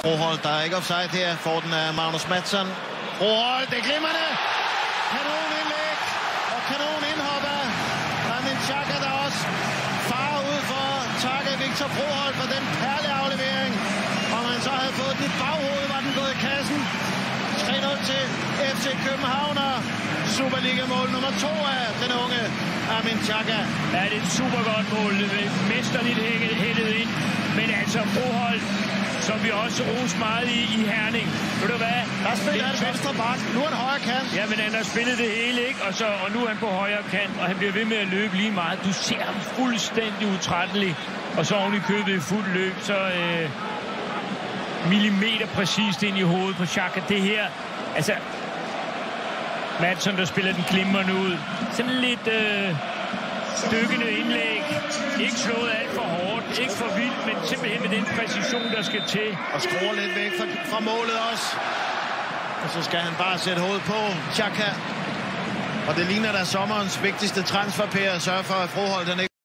Froholt, der er ikke offside her, får den af Magnus Mattsson. Froholt, det er glimrende! Kanonindlæg og kanonindhop af Amin Xhaka, der også farer ud for takke Victor Froholt for den perleaflevering. Og man så havde fået den i baghovedet, var den gået i kassen. 3-0 til FC København, og Superliga-mål nummer 2 af den unge Amin Xhaka. Ja, det er et super godt mål. Mesterligt hældet ind. Men altså Froholt, som vi også roste meget i Herning. Ved du hvad? Der spiller han venstre bak. Nu er han højre kant. Ja, men han har spillet det hele, ikke? Og nu er han på højre kant, og han bliver ved med at løbe lige meget. Du ser ham fuldstændig utrættelig. Og så oven i købet i fuld løb, så millimeter præcist ind i hovedet på Xhaka. Det her, altså Mattsson, der spiller den glimrende ud. Sådan lidt dykkende indlæg. Ikke slået alt for hårdt, ikke for vildt, men simpelthen med den præcision, der skal til. Og skruer lidt væk fra målet også. Og så skal han bare sætte hovedet på Xhaka. Og det ligner da sommerens vigtigste transfer, Per, at sørge for, at Froholt han ikke